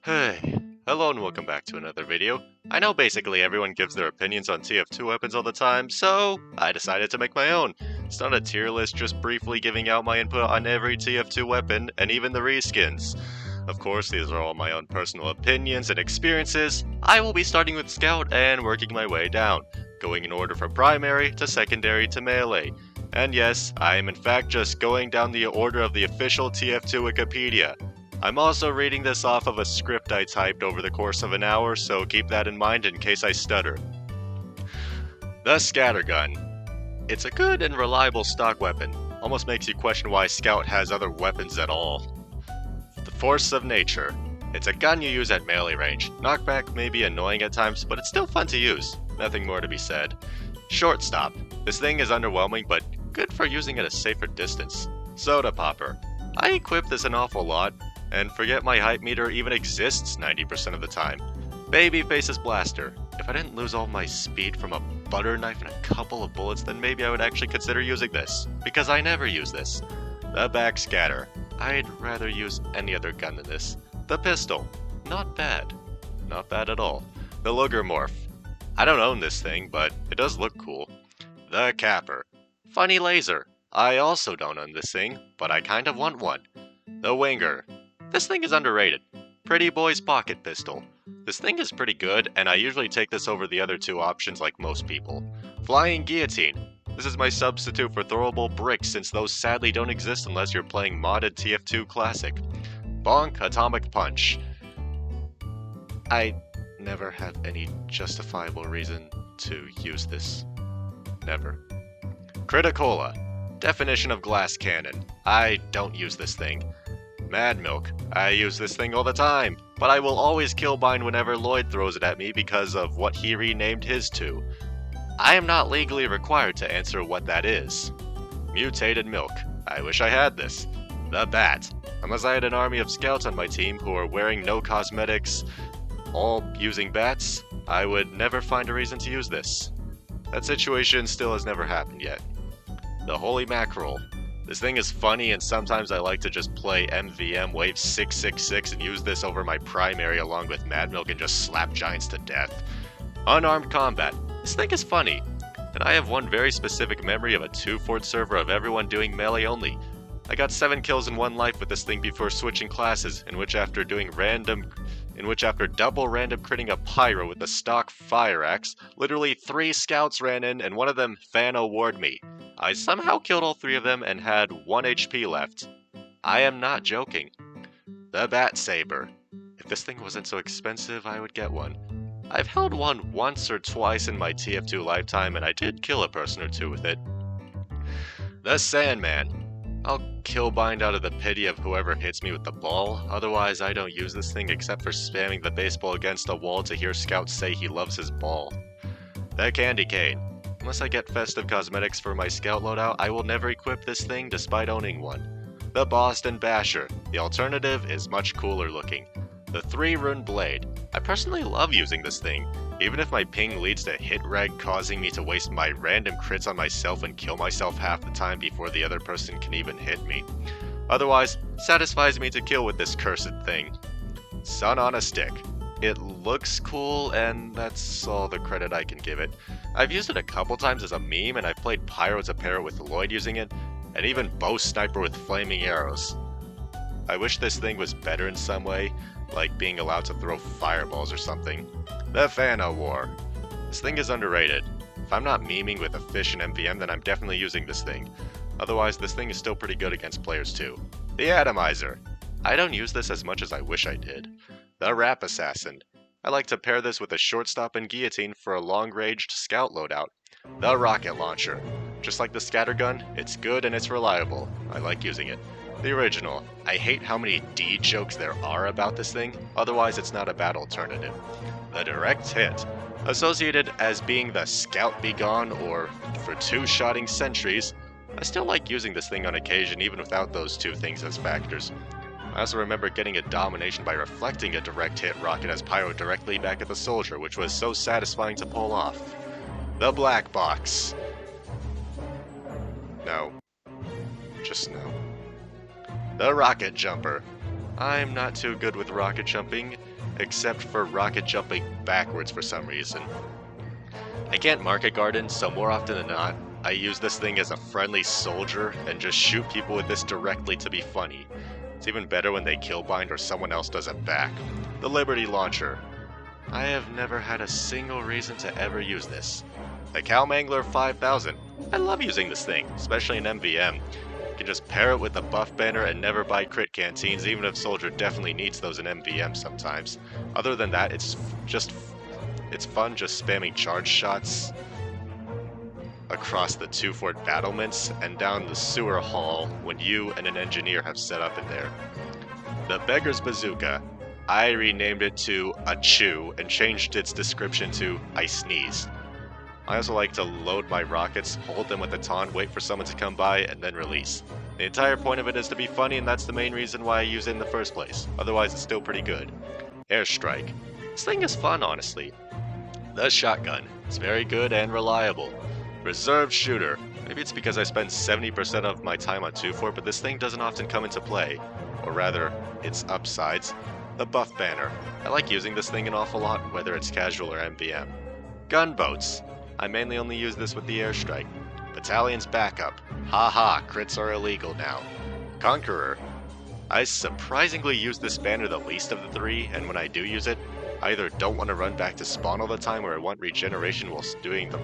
Hey, hello and welcome back to another video. I know basically everyone gives their opinions on TF2 weapons all the time, so I decided to make my own. It's not a tier list, just briefly giving out my input on every TF2 weapon, and even the reskins. Of course, these are all my own personal opinions and experiences. I will be starting with Scout and working my way down, going in order from primary to secondary to melee. And yes, I am in fact just going down the order of the official TF2 Wikipedia. I'm also reading this off of a script I typed over the course of an hour, so keep that in mind in case I stutter. The Scattergun. It's a good and reliable stock weapon. Almost makes you question why Scout has other weapons at all. The Force of Nature. It's a gun you use at melee range. Knockback may be annoying at times, but it's still fun to use. Nothing more to be said. Shortstop. This thing is underwhelming, but good for using at a safer distance. Soda Popper. I equip this an awful lot, and forget my hype meter even exists 90% of the time. Babyface's Blaster. If I didn't lose all my speed from a butter knife and a couple of bullets, then maybe I would actually consider using this, because I never use this. The Backscatter. I'd rather use any other gun than this. The Pistol. Not bad. Not bad at all. The Lugermorph. I don't own this thing, but it does look cool. The Capper. Funny laser. I also don't own this thing, but I kind of want one. The Winger. This thing is underrated. Pretty boy's pocket pistol. This thing is pretty good, and I usually take this over the other two options like most people. Flying Guillotine. This is my substitute for throwable bricks, since those sadly don't exist unless you're playing modded TF2 Classic. Bonk Atomic Punch. I never have any justifiable reason to use this. Never. Criticola. Definition of glass cannon. I don't use this thing. Mad Milk. I use this thing all the time, but I will always killbind whenever Lloyd throws it at me because of what he renamed his to. I am not legally required to answer what that is. Mutated Milk. I wish I had this. The Bat. Unless I had an army of scouts on my team who are wearing no cosmetics, all using bats, I would never find a reason to use this. That situation still has never happened yet. The Holy Mackerel. This thing is funny, and sometimes I like to just play MVM Wave 666 and use this over my primary along with Mad Milk and just slap giants to death. Unarmed Combat. This thing is funny, and I have one very specific memory of a 2-fort server of everyone doing melee only. I got 7 kills in one life with this thing before switching classes, in which after double random critting a pyro with a stock fire axe, literally 3 scouts ran in and one of them fan-award me. I somehow killed all 3 of them and had 1 HP left. I am not joking. The Bat Saber. If this thing wasn't so expensive, I would get one. I've held one once or twice in my TF2 lifetime, and I did kill a person or two with it. The Sandman. I'll killbind out of the pity of whoever hits me with the ball, otherwise I don't use this thing except for spamming the baseball against a wall to hear scouts say he loves his ball. The Candy Cane. Unless I get festive cosmetics for my scout loadout, I will never equip this thing despite owning one. The Boston Basher. The alternative is much cooler looking. The 3-rune Blade. I personally love using this thing, even if my ping leads to hit reg causing me to waste my random crits on myself and kill myself half the time before the other person can even hit me. Otherwise, satisfies me to kill with this cursed thing. Sun on a Stick. It looks cool, and that's all the credit I can give it. I've used it a couple times as a meme, and I've played Pyro as a pair with Lloyd using it, and even Bow Sniper with flaming arrows. I wish this thing was better in some way, like being allowed to throw fireballs or something. The Fana War. This thing is underrated. If I'm not memeing with a fish in MVM, then I'm definitely using this thing. Otherwise, this thing is still pretty good against players too. The Atomizer. I don't use this as much as I wish I did. The Rap Assassin. I like to pair this with a shortstop and guillotine for a long-ranged scout loadout. The Rocket Launcher. Just like the Scattergun, it's good and it's reliable. I like using it. The Original. I hate how many D jokes there are about this thing, otherwise it's not a bad alternative. The Direct Hit. Associated as being the Scout Be Gone or for 2-shotting sentries, I still like using this thing on occasion even without those 2 things as factors. I also remember getting a domination by reflecting a direct hit rocket as pyro directly back at the soldier, which was so satisfying to pull off. The Black Box. No. Just no. The Rocket Jumper. I'm not too good with rocket jumping, except for rocket jumping backwards for some reason. I can't market garden, so more often than not, I use this thing as a friendly soldier and just shoot people with this directly to be funny. It's even better when they killbind or someone else does it back. The Liberty Launcher. I have never had a single reason to ever use this. The Cowmangler 5000. I love using this thing, especially in MVM. You can just pair it with the buff banner and never buy crit canteens, even if Soldier definitely needs those in MVM sometimes. Other than that, it's fun just spamming charge shots across the 2 fort battlements and down the sewer hall when you and an engineer have set up in there. The Beggar's Bazooka. I renamed it to Achoo and changed its description to I sneeze. I also like to load my rockets, hold them with a taunt, wait for someone to come by, and then release. The entire point of it is to be funny, and that's the main reason why I use it in the first place. Otherwise, it's still pretty good. Airstrike. This thing is fun, honestly. The Shotgun. It's very good and reliable. Reserve Shooter. Maybe it's because I spend 70% of my time on 2 fort, but this thing doesn't often come into play. Or rather, its upsides. The Buff Banner. I like using this thing an awful lot, whether it's casual or MVM. Gunboats. I mainly only use this with the airstrike. Battalion's Backup. Haha, crits are illegal now. Conqueror. I surprisingly use this banner the least of the 3, and when I do use it, I either don't want to run back to spawn all the time or I want regeneration whilst using the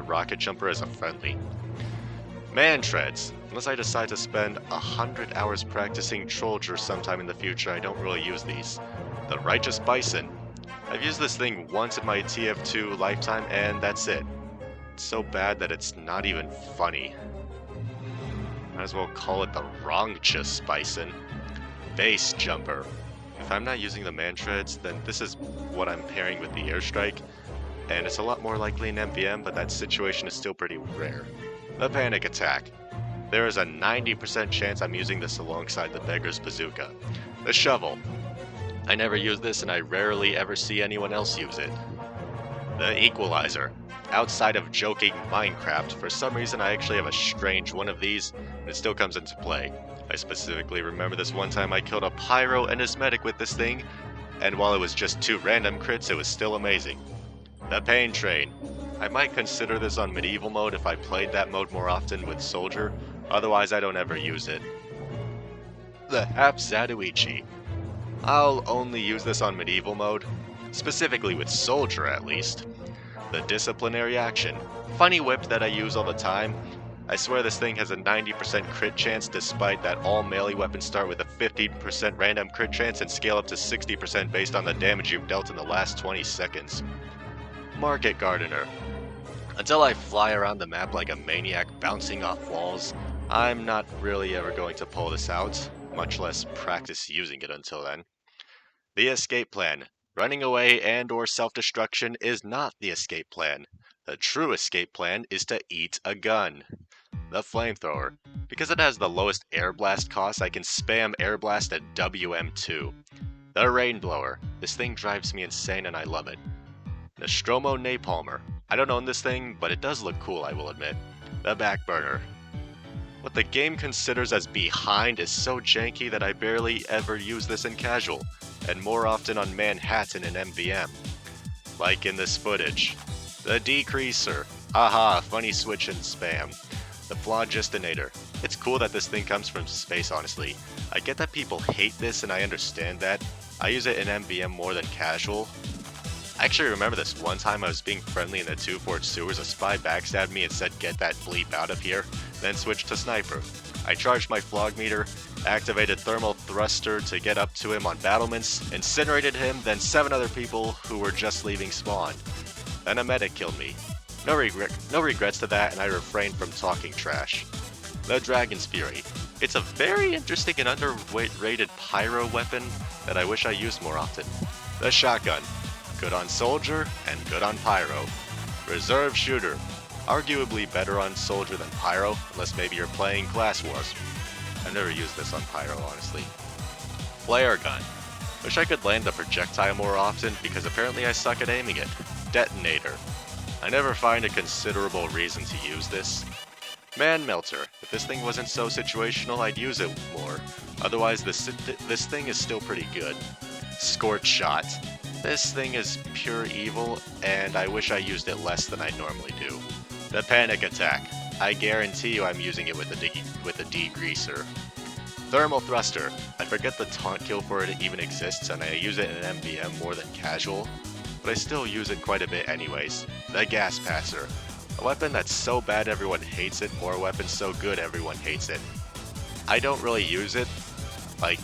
rocket jumper as a friendly. Man treads. Unless I decide to spend 100 hours practicing Trollger sometime in the future, I don't really use these. The Righteous Bison. I've used this thing once in my TF2 lifetime and that's it. It's so bad that it's not even funny. Might as well call it the Wrongchus Bison. Base Jumper. If I'm not using the man treads, then this is what I'm pairing with the airstrike, and it's a lot more likely in MVM, but that situation is still pretty rare. The Panic Attack. There is a 90% chance I'm using this alongside the Beggar's Bazooka. The Shovel. I never use this and I rarely ever see anyone else use it. The Equalizer. Outside of joking Minecraft, for some reason I actually have a strange one of these, and it still comes into play. I specifically remember this one time I killed a pyro and his medic with this thing, and while it was just 2 random crits, it was still amazing. The Pain Train. I might consider this on medieval mode if I played that mode more often with Soldier, otherwise I don't ever use it. The Half Zatoichi. I'll only use this on medieval mode, specifically with Soldier at least. The Disciplinary Action. Funny whip that I use all the time. I swear this thing has a 90% crit chance despite that all melee weapons start with a 15% random crit chance and scale up to 60% based on the damage you've dealt in the last 20 seconds. Market Gardener. Until I fly around the map like a maniac bouncing off walls, I'm not really ever going to pull this out, much less practice using it until then. The Escape Plan. Running away and or self-destruction is not the escape plan. The true escape plan is to eat a gun. The Flamethrower. Because it has the lowest air blast cost, I can spam air blast at WM2. The Rainblower. This thing drives me insane and I love it. Nostromo Napalmer. I don't own this thing, but it does look cool, I will admit. The Backburner. What the game considers as behind is so janky that I barely ever use this in casual, and more often on Manhattan and MVM. Like in this footage. The Decreaser. Haha, funny switch and spam. The Phlogistinator. It's cool that this thing comes from space, honestly. I get that people hate this and I understand that. I use it in MVM more than casual. I actually remember this one time I was being friendly in the 2 fort sewers, a spy backstabbed me and said get that bleep out of here, then switched to sniper. I charged my flog meter, activated thermal thruster to get up to him on battlements, incinerated him, then 7 other people who were just leaving spawn. Then a medic killed me. No regrets to that, and I refrained from talking trash. The Dragon's Fury. It's a very interesting and underrated pyro weapon that I wish I used more often. The Shotgun. Good on Soldier and good on Pyro. Reserve Shooter. Arguably better on Soldier than Pyro, unless maybe you're playing Class Wars. I've never used this on Pyro, honestly. Flare Gun. Wish I could land the projectile more often, because apparently I suck at aiming it. Detonator. I never find a considerable reason to use this. Man Melter. If this thing wasn't so situational, I'd use it more. Otherwise, this thing is still pretty good. Scorch Shot. This thing is pure evil, and I wish I used it less than I normally do. The Panic Attack. I guarantee you I'm using it with a degreaser. Thermal Thruster. I forget the taunt kill for it even exists, and I use it in an MVM more than casual, but I still use it quite a bit anyways. The Gas Passer. A weapon that's so bad everyone hates it, or a weapon so good everyone hates it. I don't really use it, like,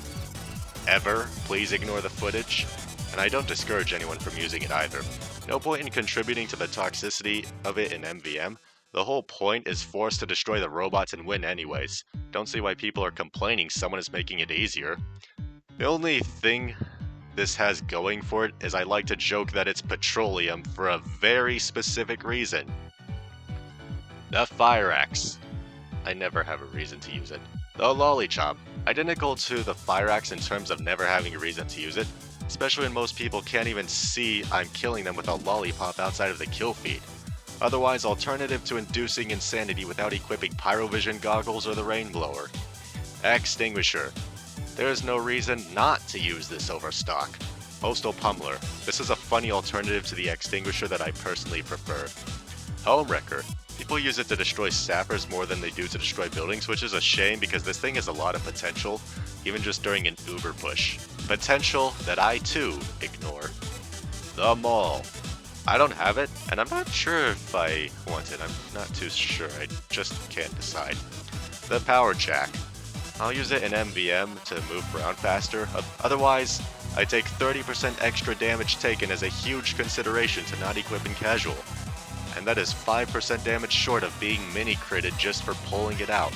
ever. Please ignore the footage. And I don't discourage anyone from using it either. No point in contributing to the toxicity of it in MVM. The whole point is forced to destroy the robots and win anyways. Don't see why people are complaining someone is making it easier. The only thing this has going for it is I like to joke that it's petroleum for a very specific reason. The Fire Axe. I never have a reason to use it. The Lollychop. Identical to the Fire Axe in terms of never having a reason to use it, especially when most people can't even see I'm killing them with a lollipop outside of the kill feed. Otherwise, alternative to inducing insanity without equipping Pyrovision goggles or the Rain Blower. Extinguisher. There is no reason not to use this over stock. Postal Pummeler. This is a funny alternative to the Extinguisher that I personally prefer. Homewrecker. People use it to destroy sappers more than they do to destroy buildings, which is a shame because this thing has a lot of potential, even just during an Uber push. Potential that I too ignore. The Maul. I don't have it, and I'm not sure if I want it. I'm not too sure. I just can't decide. The Power Jack. I'll use it in MVM to move around faster. Otherwise, I take 30% extra damage taken as a huge consideration to not equip in casual. And that is 5% damage short of being mini-critted just for pulling it out.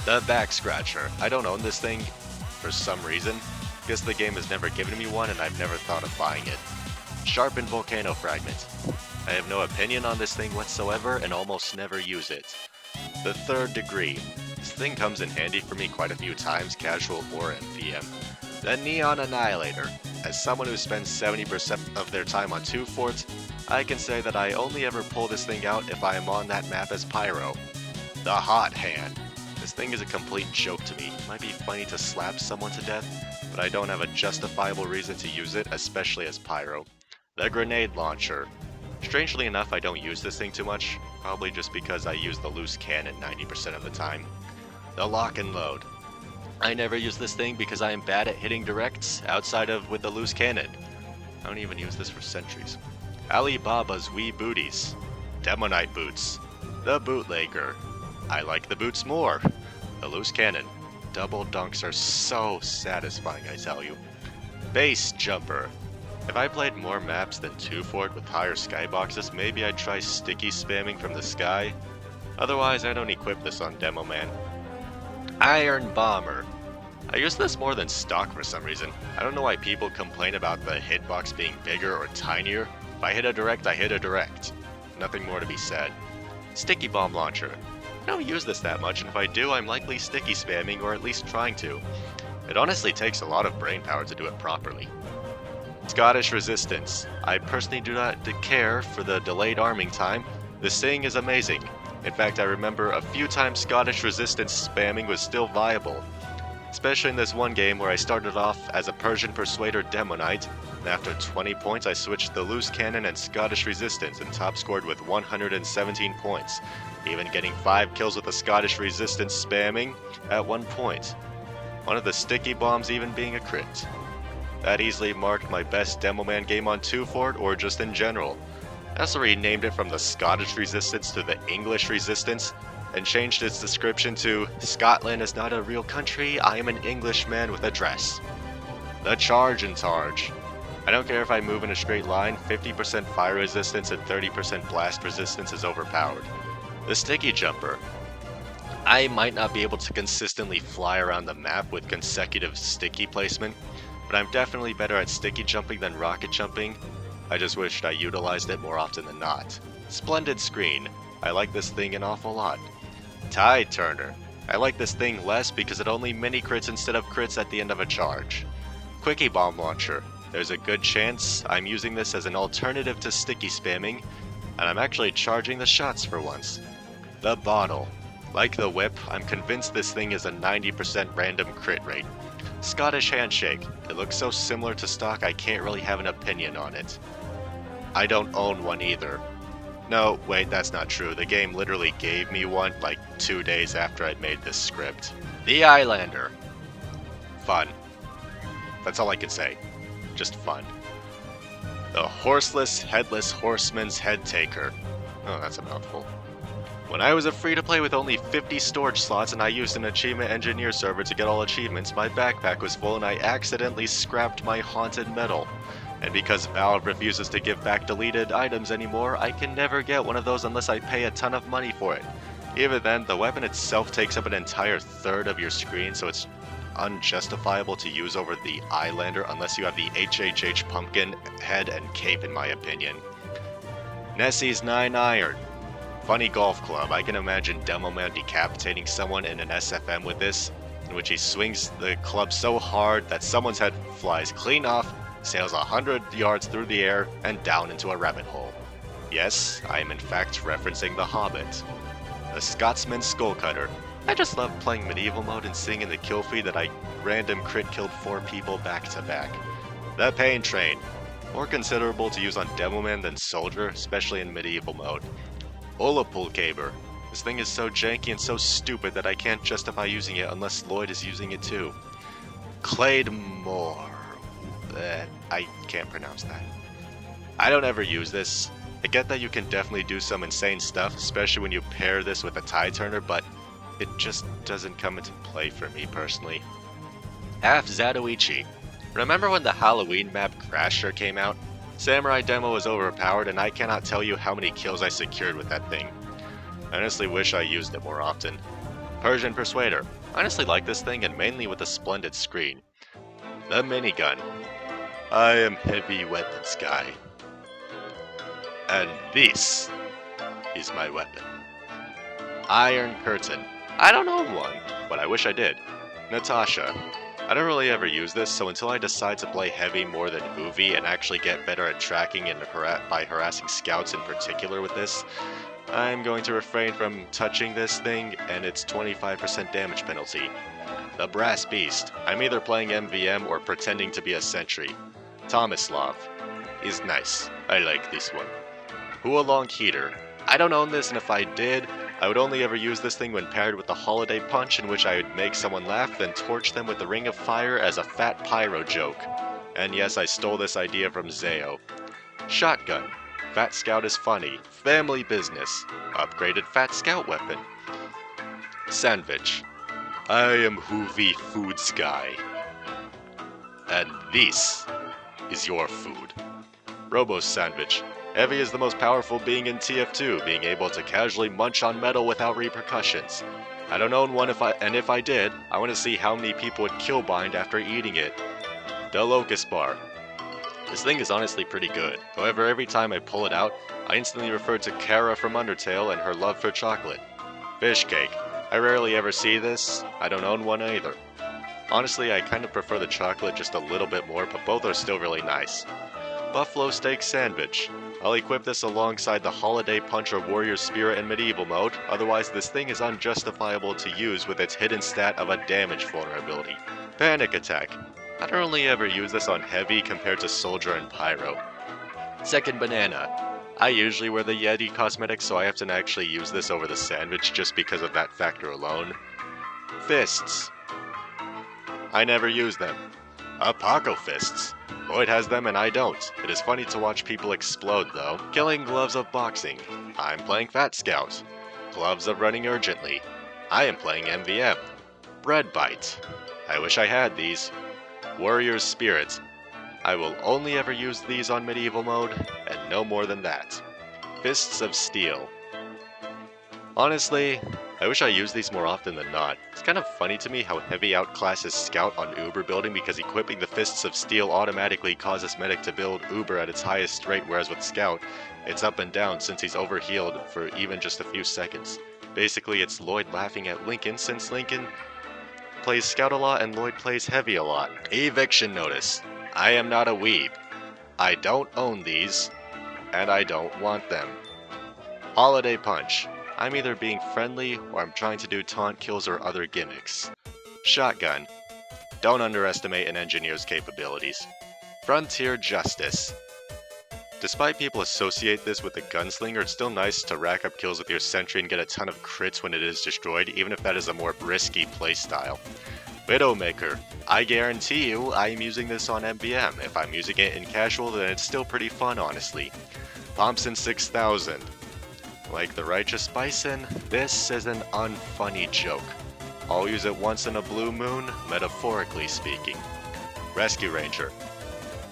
The Back Scratcher. I don't own this thing for some reason. Guess the game has never given me one and I've never thought of buying it. Sharpened Volcano Fragment. I have no opinion on this thing whatsoever and almost never use it. The Third Degree. This thing comes in handy for me quite a few times, casual or MVM. The Neon Annihilator. As someone who spends 70% of their time on 2 forts, I can say that I only ever pull this thing out if I am on that map as Pyro. The Hot Hand. This thing is a complete joke to me. It might be funny to slap someone to death, but I don't have a justifiable reason to use it, especially as Pyro. The Grenade Launcher. Strangely enough, I don't use this thing too much, probably just because I use the loose cannon 90% of the time. The Lock and Load. I never use this thing because I am bad at hitting directs outside of with the loose cannon. I don't even use this for sentries. Alibaba's Wee Booties. Demonite Boots. The Bootlegger. I like the boots more. The loose cannon. Double dunks are so satisfying, I tell you. Base Jumper. If I played more maps than 2 fort with higher skyboxes, maybe I'd try sticky spamming from the sky. Otherwise, I don't equip this on Demo Man. Iron Bomber. I use this more than stock for some reason. I don't know why people complain about the hitbox being bigger or tinier. If I hit a direct, I hit a direct. Nothing more to be said. Sticky Bomb Launcher. I don't use this that much, and if I do, I'm likely sticky spamming or at least trying to. It honestly takes a lot of brain power to do it properly. Scottish Resistance. I personally do not care for the delayed arming time. This thing is amazing. In fact, I remember a few times Scottish Resistance spamming was still viable. Especially in this one game where I started off as a Persian Persuader Demo Knight, and after 20 points I switched the Loose Cannon and Scottish Resistance and top scored with 117 points, even getting 5 kills with the Scottish Resistance spamming at one point. One of the sticky bombs even being a crit. That easily marked my best Demo Man game on 2 fort or just in general. I also renamed it from the Scottish Resistance to the English Resistance, and changed its description to Scotland is not a real country, I am an Englishman with a dress. The Charge and Targe. I don't care if I move in a straight line, 50% fire resistance and 30% blast resistance is overpowered. The Sticky Jumper. I might not be able to consistently fly around the map with consecutive sticky placement, but I'm definitely better at sticky jumping than rocket jumping. I just wished I utilized it more often than not. Splendid Screen. I like this thing an awful lot. Tide Turner. I like this thing less because it only mini crits instead of crits at the end of a charge. Quickie Bomb Launcher. There's a good chance I'm using this as an alternative to sticky spamming, and I'm actually charging the shots for once. The Bottle. Like the whip, I'm convinced this thing is a 90% random crit rate. Scottish handshake. It looks so similar to stock I can't really have an opinion on it. I don't own one either. No, wait, that's not true. The game literally gave me one like 2 days after I'd made this script. The Islander. Fun. That's all I can say. Just fun. The Horseless Headless Horseman's Head Taker. Oh, that's a mouthful. When I was a free-to-play with only 50 storage slots and I used an achievement engineer server to get all achievements, my backpack was full and I accidentally scrapped my haunted medal. And because Valve refuses to give back deleted items anymore, I can never get one of those unless I pay a ton of money for it. Even then, the weapon itself takes up an entire third of your screen, so it's unjustifiable to use over the Islander unless you have the HHH pumpkin head and cape in my opinion. Nessie's 9 Iron. Funny golf club. I can imagine Demoman decapitating someone in an SFM with this, in which he swings the club so hard that someone's head flies clean off, sails 100 yards through the air, and down into a rabbit hole. Yes, I am in fact referencing The Hobbit. The Scotsman Skullcutter. I just love playing medieval mode and seeing in the kill feed that I random crit killed 4 people back to back. The Pain Train. More considerable to use on Demoman than Soldier, especially in medieval mode. Olapulcaber. This thing is so janky and so stupid that I can't justify using it unless Lloyd is using it too. Claydemore. I can't pronounce that. I don't ever use this. I get that you can definitely do some insane stuff, especially when you pair this with a tie turner, but it just doesn't come into play for me personally. Half Zatoichi. Remember when the Halloween map Crasher came out? Samurai Demo was overpowered and I cannot tell you how many kills I secured with that thing. I honestly wish I used it more often. Persian Persuader. I honestly like this thing and mainly with a splendid screen. The Minigun. I am heavy weapons guy. And this is my weapon. Iron Curtain. I don't own one, but I wish I did. Natasha. I don't really ever use this, so until I decide to play heavy more than Uvi and actually get better at tracking and by harassing scouts in particular with this, I'm going to refrain from touching this thing and its 25% damage penalty. The Brass Beast. I'm either playing MVM or pretending to be a sentry. Tomislav. Is nice. I like this one. Huolong Heater. I don't own this, and if I did, I would only ever use this thing when paired with the Holiday Punch, in which I would make someone laugh, then torch them with the Ring of Fire as a fat pyro joke. And yes, I stole this idea from Zeo. Shotgun. Fat Scout is funny. Family business. Upgraded Fat Scout weapon. Sandwich. I am Hoovy Foods Guy. And this is your food. Robo Sandwich. Heavy is the most powerful being in TF2, being able to casually munch on metal without repercussions. I don't own one, if I did, I want to see how many people would kill bind after eating it. The Locust Bar. This thing is honestly pretty good. However, every time I pull it out, I instantly refer to Kara from Undertale and her love for chocolate. Fish Cake. I rarely ever see this. I don't own one either. Honestly, I kind of prefer the chocolate just a little bit more, but both are still really nice. Buffalo Steak Sandwich. I'll equip this alongside the Holiday Punch or Warrior Spirit in medieval mode, otherwise this thing is unjustifiable to use with its hidden stat of a damage vulnerability. Panic Attack. I don't really ever use this on heavy compared to Soldier and Pyro. Second Banana. I usually wear the Yeti cosmetics, so I have to actually use this over the sandwich just because of that factor alone. Fists. I never use them. Apoco Fists. Lloyd has them and I don't. It is funny to watch people explode though. Killing Gloves of Boxing. I'm playing Fat Scout. Gloves of Running Urgently. I am playing MVM. Bread Bite. I wish I had these. Warrior's Spirit. I will only ever use these on medieval mode, and no more than that. Fists of Steel. Honestly, I wish I used these more often than not. It's kind of funny to me how heavy outclasses Scout on Uber building because equipping the Fists of Steel automatically causes Medic to build Uber at its highest rate, whereas with Scout, it's up and down since he's overhealed for even just a few seconds. Basically, it's Lloyd laughing at Lincoln since Lincoln plays Scout a lot and Lloyd plays Heavy a lot. Eviction Notice. I am not a weeb. I don't own these, and I don't want them. Holiday Punch. I'm either being friendly or I'm trying to do taunt kills or other gimmicks. Shotgun. Don't underestimate an engineer's capabilities. Frontier Justice. Despite people associate this with a gunslinger, it's still nice to rack up kills with your sentry and get a ton of crits when it is destroyed, even if that is a more risky playstyle. Widowmaker. I guarantee you I'm using this on MBM. If I'm using it in casual, then it's still pretty fun, honestly. Thompson 6000. Like the Righteous Bison, this is an unfunny joke. I'll use it once in a blue moon, metaphorically speaking. Rescue Ranger.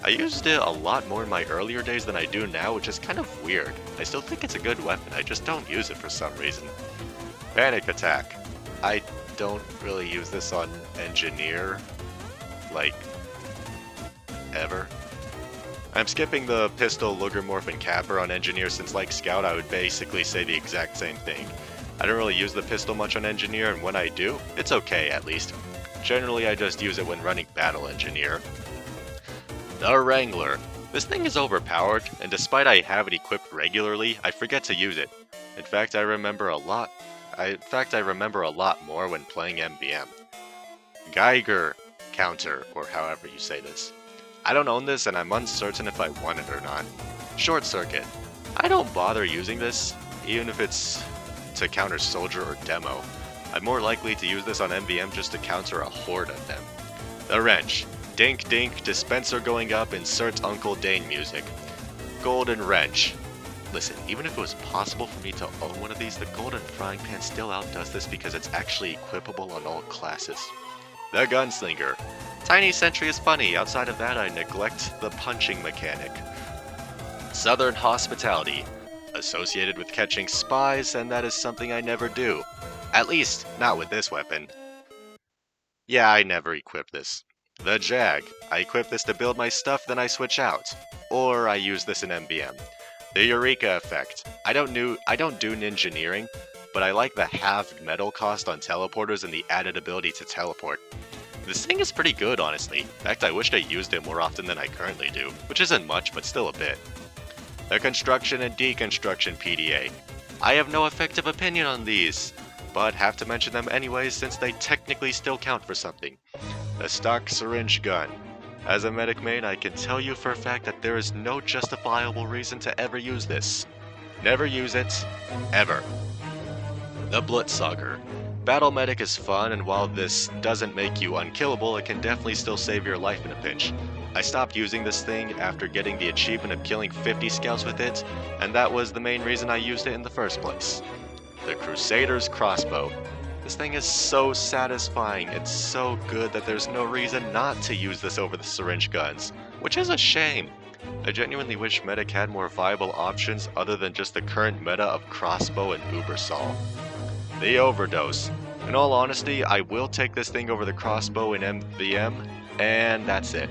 I used it a lot more in my earlier days than I do now, which is kind of weird. I still think it's a good weapon, I just don't use it for some reason. Panic Attack. I don't really use this on Engineer, like, ever. I'm skipping the Pistol, Lugermorph, and Capper on Engineer since, like Scout, I would basically say the exact same thing. I don't really use the pistol much on Engineer, and when I do, it's okay at least. Generally, I just use it when running Battle Engineer. The Wrangler. This thing is overpowered, and despite I have it equipped regularly, I forget to use it. In fact, I remember a lot more when playing MBM. Geiger Counter, or however you say this. I don't own this, and I'm uncertain if I want it or not. Short Circuit. I don't bother using this, even if it's to counter Soldier or Demo. I'm more likely to use this on MBM just to counter a horde of them. The Wrench. Dink dink, dispenser going up, insert Uncle Dane music. Golden Wrench. Listen, even if it was possible for me to own one of these, the Golden Frying Pan still outdoes this because it's actually equipable on all classes. The Gunslinger. Tiny Sentry is funny, outside of that I neglect the punching mechanic. Southern Hospitality. Associated with catching spies, and that is something I never do. At least, not with this weapon. Yeah, I never equip this. The Jag. I equip this to build my stuff, then I switch out. Or I use this in MBM. The Eureka Effect. I don't do Ninjaneering, but I like the halved metal cost on teleporters and the added ability to teleport. This thing is pretty good, honestly. In fact, I wished I used it more often than I currently do, which isn't much, but still a bit. The Construction and Deconstruction PDA. I have no effective opinion on these, but have to mention them anyways since they technically still count for something. The Stock Syringe Gun. As a medic main, I can tell you for a fact that there is no justifiable reason to ever use this. Never use it, ever. The Blitzauger. Battle Medic is fun, and while this doesn't make you unkillable, it can definitely still save your life in a pinch. I stopped using this thing after getting the achievement of killing 50 scouts with it, and that was the main reason I used it in the first place. The Crusader's Crossbow. This thing is so satisfying, it's so good that there's no reason not to use this over the syringe guns, which is a shame. I genuinely wish Medic had more viable options other than just the current meta of Crossbow and Ubersaw. The Overdose. In all honesty, I will take this thing over the Crossbow in MVM, and that's it.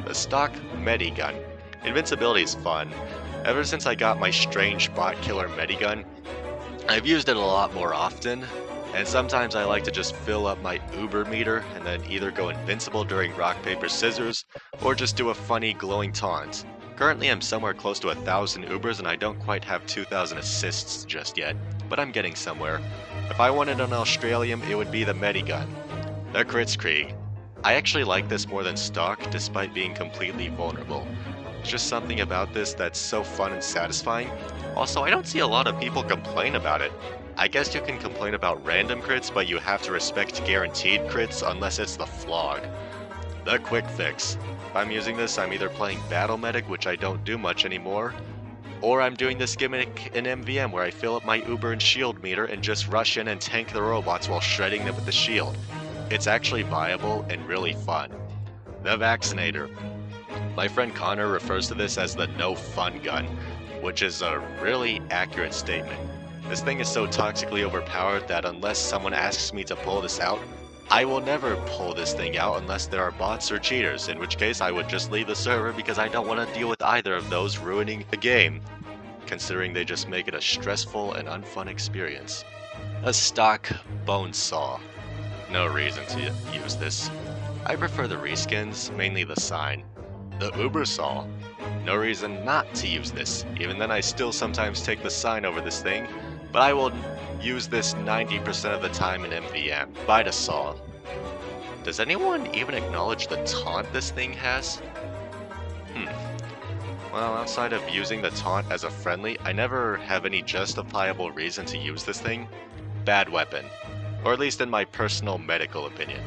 The stock Medigun. Invincibility is fun. Ever since I got my strange bot killer Medigun, I've used it a lot more often, and sometimes I like to just fill up my Uber meter and then either go invincible during rock, paper, scissors, or just do a funny glowing taunt. Currently I'm somewhere close to 1,000 Ubers and I don't quite have 2,000 assists just yet, but I'm getting somewhere. If I wanted an Australium, it would be the Medigun. The Kritzkrieg. I actually like this more than stock, despite being completely vulnerable. There's just something about this that's so fun and satisfying. Also, I don't see a lot of people complain about it. I guess you can complain about random crits, but you have to respect guaranteed crits unless it's the Flog. The Quick Fix. If I'm using this, I'm either playing Battle Medic, which I don't do much anymore, or I'm doing this gimmick in MVM where I fill up my Uber and shield meter and just rush in and tank the robots while shredding them with the shield. It's actually viable and really fun. The Vaccinator. My friend Connor refers to this as the no fun gun, which is a really accurate statement. This thing is so toxically overpowered that unless someone asks me to pull this out, I will never pull this thing out unless there are bots or cheaters, in which case I would just leave the server because I don't want to deal with either of those ruining the game, considering they just make it a stressful and unfun experience. A stock bone saw. No reason to use this. I prefer the reskins, mainly the sign. The Ubersaw. No reason not to use this. Even then I still sometimes take the sign over this thing, but I will use this 90% of the time in MVM. By the saw. Does anyone even acknowledge the taunt this thing has? Well, outside of using the taunt as a friendly, I never have any justifiable reason to use this thing. Bad weapon. Or at least in my personal medical opinion.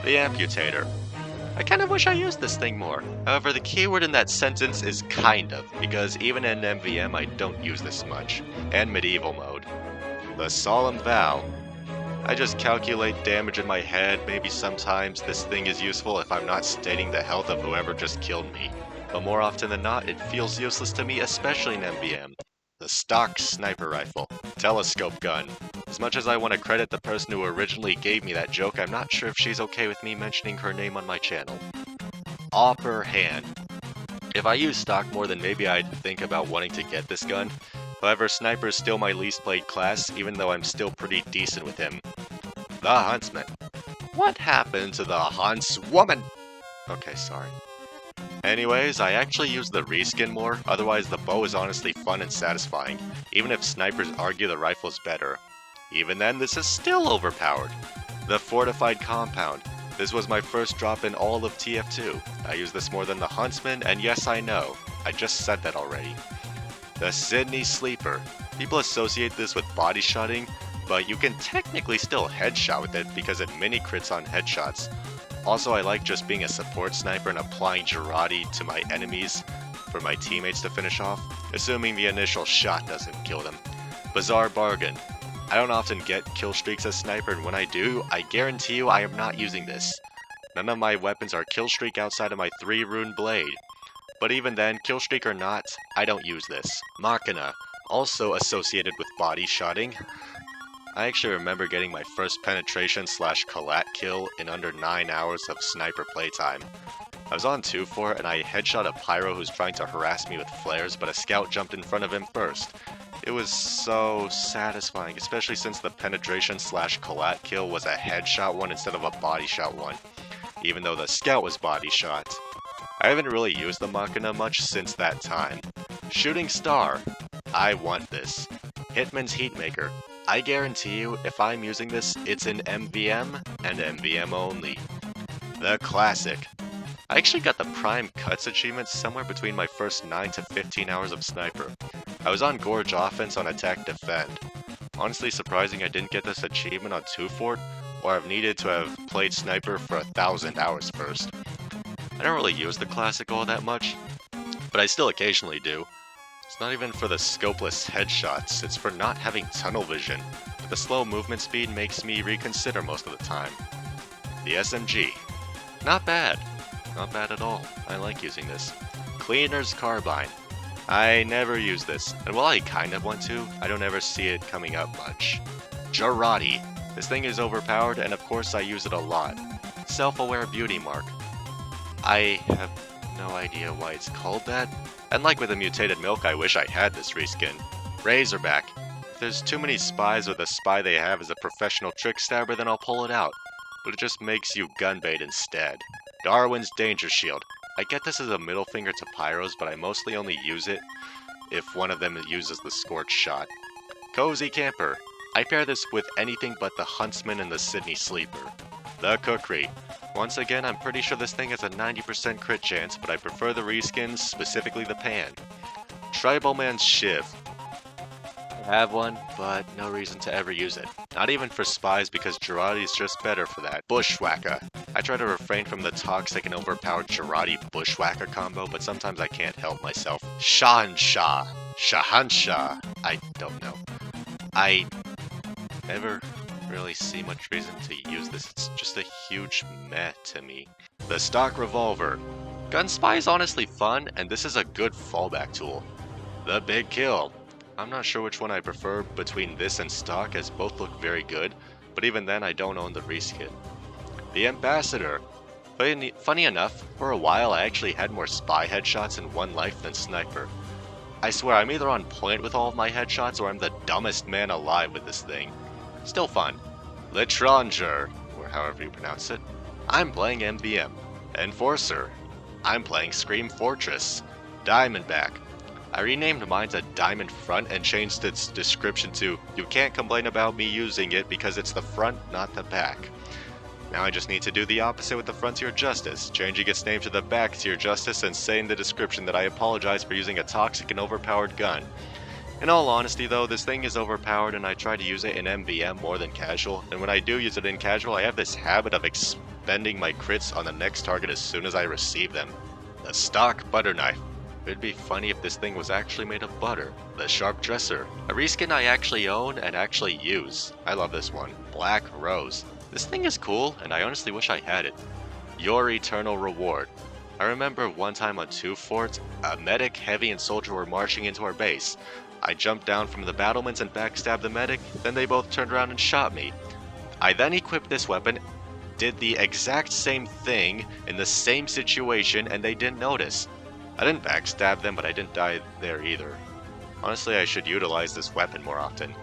The amputator. I kind of wish I used this thing more. However, the keyword in that sentence is kind of, because even in MVM I don't use this much. And medieval mode. The solemn vow. I just calculate damage in my head. Maybe sometimes this thing is useful if I'm not stating the health of whoever just killed me. But more often than not, it feels useless to me, especially in MVM. The stock sniper rifle. Telescope gun. As much as I want to credit the person who originally gave me that joke, I'm not sure if she's okay with me mentioning her name on my channel. Upper hand. If I use stock more, then maybe I'd think about wanting to get this gun. However, sniper is still my least played class, even though I'm still pretty decent with him. The huntsman. What happened to the huntswoman? Okay, sorry. Anyways, I actually use the reskin more, otherwise the bow is honestly fun and satisfying, even if snipers argue the rifle is better. Even then, this is still overpowered. The fortified compound. This was my first drop in all of TF2. I use this more than the huntsman, and yes, I know. I just said that already. The Sydney sleeper. People associate this with body shotting, but you can technically still headshot with it because it mini crits on headshots. Also, I like just being a support sniper and applying Girardi to my enemies for my teammates to finish off, assuming the initial shot doesn't kill them. Bizarre bargain. I don't often get kill streaks as sniper, and when I do, I guarantee you I am not using this. None of my weapons are kill streak outside of my 3-rune blade. But even then, kill streak or not, I don't use this. Machina, also associated with body shotting. I actually remember getting my first penetration / collat kill in under 9 hours of sniper playtime. I was on 2-4 and I headshot a pyro who's trying to harass me with flares, but a scout jumped in front of him first. It was so satisfying, especially since the penetration / collat kill was a headshot one instead of a body shot one, even though the scout was body shot. I haven't really used the Machina much since that time. Shooting star. I want this. Hitman's Heatmaker. I guarantee you, if I'm using this, it's in MVM, and MVM only. The Classic. I actually got the Prime Cuts achievement somewhere between my first 9 to 15 hours of Sniper. I was on Gorge Offense on Attack Defend. Honestly surprising I didn't get this achievement on 2-Fort, or I've needed to have played Sniper for 1,000 hours first. I don't really use the Classic all that much, but I still occasionally do. It's not even for the scopeless headshots, it's for not having tunnel vision, but the slow movement speed makes me reconsider most of the time. The SMG. Not bad. Not bad at all. I like using this. Cleaner's Carbine. I never use this, and while I kind of want to, I don't ever see it coming up much. Girardi. This thing is overpowered, and of course I use it a lot. Self-aware beauty mark. I have no idea why it's called that. And like with the mutated milk, I wish I had this reskin. Razorback. If there's too many spies or the spy they have is a professional trick stabber, then I'll pull it out. But it just makes you gunbait instead. Darwin's Danger Shield. I get this as a middle finger to pyros, but I mostly only use it if one of them uses the scorched shot. Cozy Camper. I pair this with anything but the Huntsman and the Sydney Sleeper. The Cookery. Once again, I'm pretty sure this thing has a 90% crit chance, but I prefer the reskins, specifically the pan. Tribal Man's Shiv. I have one, but no reason to ever use it. Not even for spies, because Girardi is just better for that. Bushwhacker. I try to refrain from the toxic and overpowered Girardi Bushwhacker combo, but sometimes I can't help myself. Shahanshah. Shahanshah. I don't know. I never really see much reason to use this. It's just a huge meh to me. The stock revolver. Gun spy is honestly fun, and this is a good fallback tool. The big kill. I'm not sure which one I prefer between this and stock, as both look very good, but even then I don't own the reskin. The ambassador. Funny enough, for a while I actually had more spy headshots in one life than sniper. I swear I'm either on point with all of my headshots or I'm the dumbest man alive with this thing. Still fun. L'étranger, or however you pronounce it. I'm playing MVM. Enforcer. I'm playing Scream Fortress. Diamondback. I renamed mine to Diamond Front and changed its description to, "You can't complain about me using it because it's the front, not the back." Now I just need to do the opposite with the Frontier Justice, changing its name to the Back Tier Justice and say in the description that I apologize for using a toxic and overpowered gun. In all honesty though, this thing is overpowered and I try to use it in MVM more than casual, and when I do use it in casual, I have this habit of expending my crits on the next target as soon as I receive them. The stock butter knife. It'd be funny if this thing was actually made of butter. The Sharp Dresser. A reskin I actually own and actually use. I love this one. Black Rose. This thing is cool, and I honestly wish I had it. Your Eternal Reward. I remember one time on 2 forts, a medic, heavy, and soldier were marching into our base. I jumped down from the battlements and backstabbed the medic, then they both turned around and shot me. I then equipped this weapon, did the exact same thing in the same situation, and they didn't notice. I didn't backstab them, but I didn't die there either. Honestly, I should utilize this weapon more often.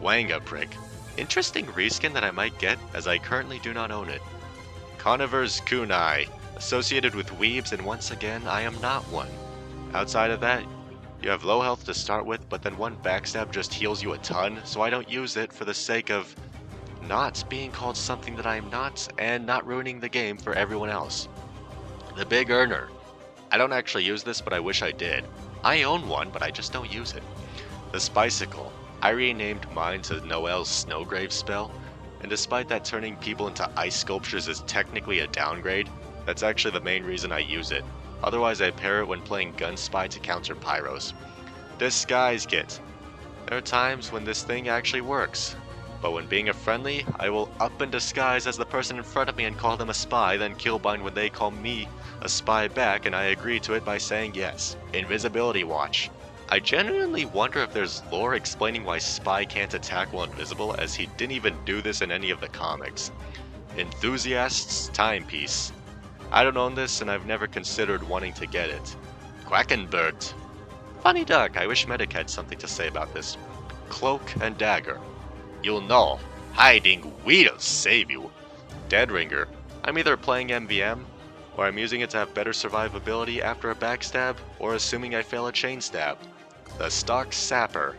Wanga Prick. Interesting reskin that I might get, as I currently do not own it. Conover's Kunai. Associated with weebs, and once again, I am not one. Outside of that, you have low health to start with, but then one backstab just heals you a ton, so I don't use it for the sake of not being called something that I am not, and not ruining the game for everyone else. The Big Earner. I don't actually use this, but I wish I did. I own one, but I just don't use it. The Spicicle. I renamed mine to Noel's Snowgrave spell, and despite that turning people into ice sculptures is technically a downgrade, that's actually the main reason I use it. Otherwise I pair it when playing Gun Spy to counter pyros. Disguise Kit. There are times when this thing actually works, but when being a friendly, I will up and disguise as the person in front of me and call them a spy, then killbind when they call me a spy back, and I agree to it by saying yes. Invisibility Watch. I genuinely wonder if there's lore explaining why Spy can't attack while invisible, as he didn't even do this in any of the comics. Enthusiast's Timepiece. I don't own this, and I've never considered wanting to get it. Quackenbert. Funny duck, I wish Medic had something to say about this. Cloak and Dagger. You'll know, hiding will save you. Deadringer. I'm either playing MVM, or I'm using it to have better survivability after a backstab, or assuming I fail a chain stab. The Stock Sapper.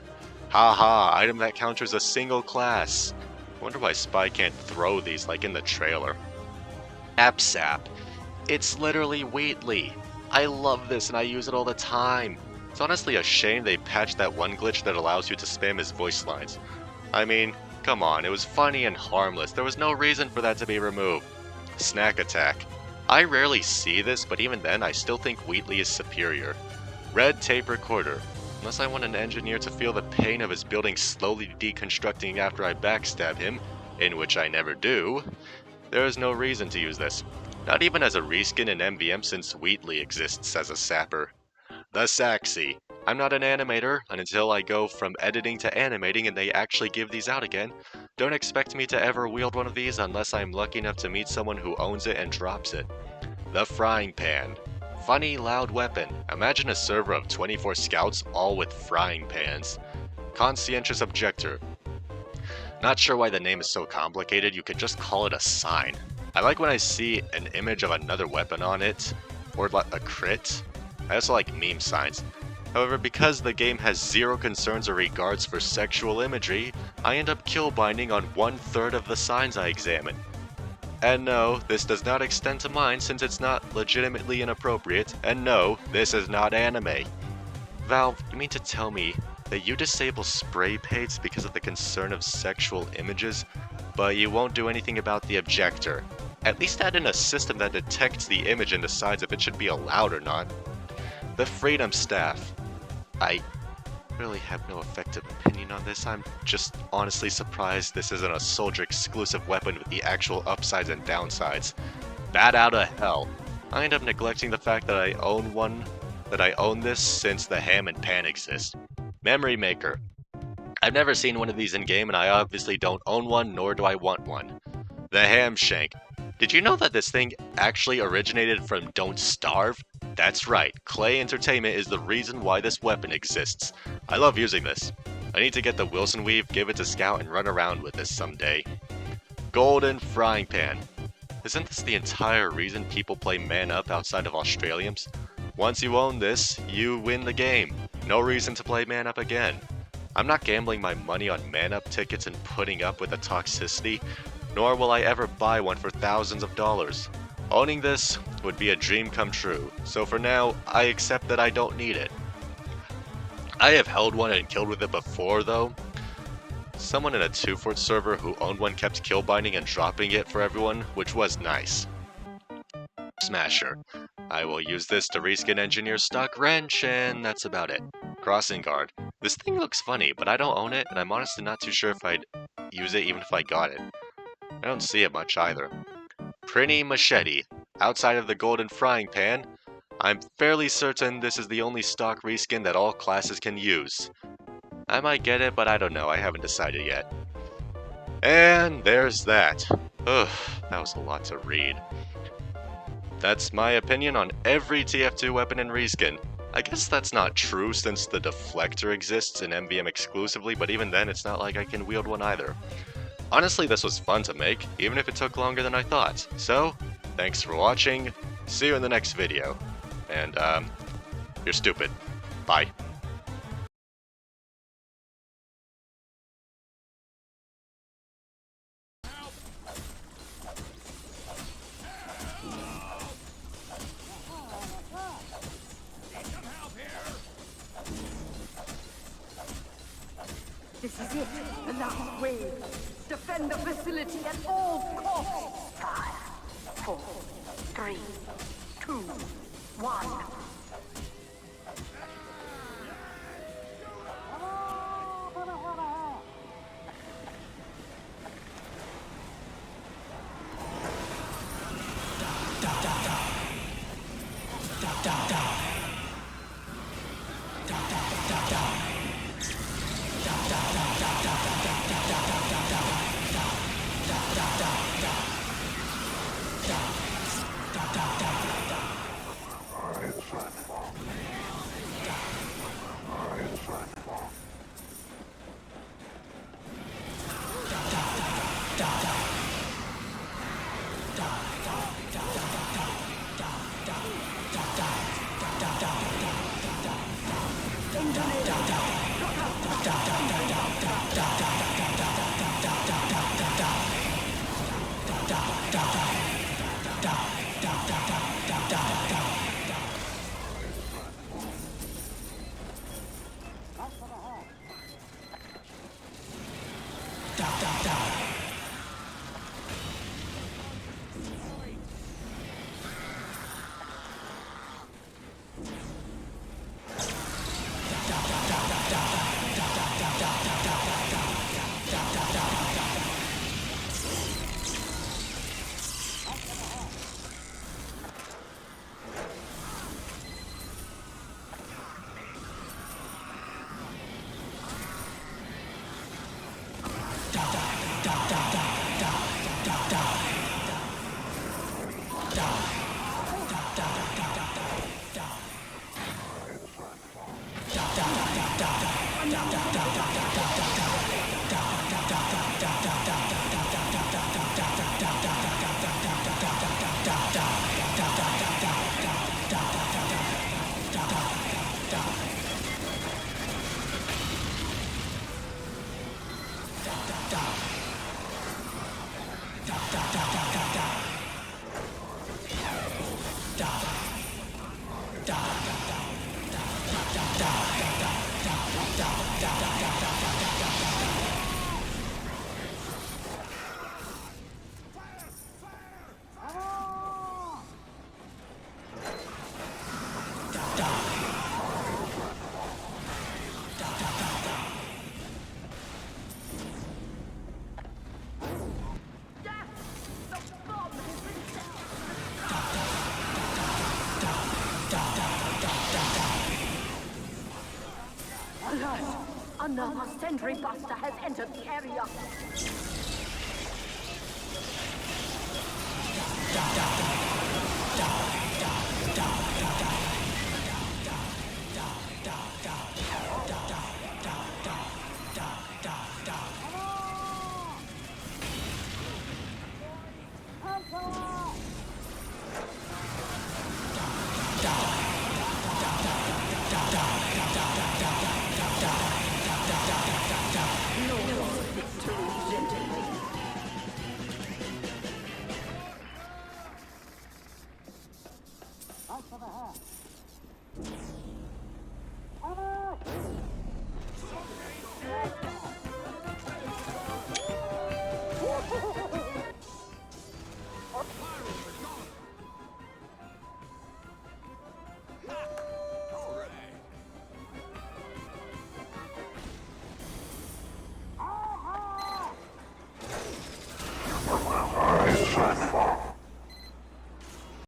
Haha, item that counters a single class. Wonder why Spy can't throw these like in the trailer. AppSap. It's literally Wheatley. I love this and I use it all the time. It's honestly a shame they patched that one glitch that allows you to spam his voice lines. I mean, come on, it was funny and harmless. There was no reason for that to be removed. Snack Attack. I rarely see this, but even then I still think Wheatley is superior. Red Tape Recorder. Unless I want an engineer to feel the pain of his building slowly deconstructing after I backstab him, in which I never do, there is no reason to use this. Not even as a reskin in MVM since Wheatley exists as a sapper. The Saxy. I'm not an animator, and until I go from editing to animating and they actually give these out again, don't expect me to ever wield one of these unless I'm lucky enough to meet someone who owns it and drops it. The Frying Pan. Funny, loud weapon. Imagine a server of 24 scouts all with frying pans. Conscientious Objector. Not sure why the name is so complicated, you could just call it a sign. I like when I see an image of another weapon on it, or like a crit. I also like meme signs. However, because the game has zero concerns or regards for sexual imagery, I end up killbinding on 1/3 of the signs I examine. And no, this does not extend to mine since it's not legitimately inappropriate, and no, this is not anime. Valve, you mean to tell me that you disable spray paints because of the concern of sexual images, but you won't do anything about the objector? At least add in a system that detects the image and decides if it should be allowed or not. The Freedom Staff. I really have no effective opinion on this. I'm just honestly surprised this isn't a soldier exclusive weapon with the actual upsides and downsides. Bat out of hell. I end up neglecting the fact that I own this since the ham and pan exist. Memory Maker. I've never seen one of these in game and I obviously don't own one, nor do I want one. The Ham Shank. Did you know that this thing actually originated from Don't Starve? That's right, Clay Entertainment is the reason why this weapon exists. I love using this. I need to get the Wilson Weave, give it to Scout, and run around with this someday. Golden Frying Pan. Isn't this the entire reason people play Man Up outside of australiums? Once you own this, you win the game. No reason to play Man Up again. I'm not gambling my money on Man Up tickets and putting up with the toxicity, nor will I ever buy one for thousands of dollars. Owning this would be a dream come true, so for now, I accept that I don't need it. I have held one and killed with it before though. Someone in a 2-Fort server who owned one kept kill binding and dropping it for everyone, which was nice. Smasher. I will use this to reskin engineer stock wrench, and that's about it. Crossing guard. This thing looks funny, but I don't own it, and I'm honestly not too sure if I'd use it even if I got it. I don't see it much either. Pretty machete. Outside of the golden frying pan, I'm fairly certain this is the only stock reskin that all classes can use. I might get it, but I don't know, I haven't decided yet. And there's that. Ugh, that was a lot to read. That's my opinion on every TF2 weapon and reskin. I guess that's not true since the deflector exists in MVM exclusively, but even then it's not like I can wield one either. Honestly, this was fun to make, even if it took longer than I thought. So, thanks for watching, see you in the next video. And, you're stupid. Bye. This is it, the last wave. Defend the facility at all costs. 5, 4, 3, 2, 1. Another sentry buster has entered the area. Out for the hand.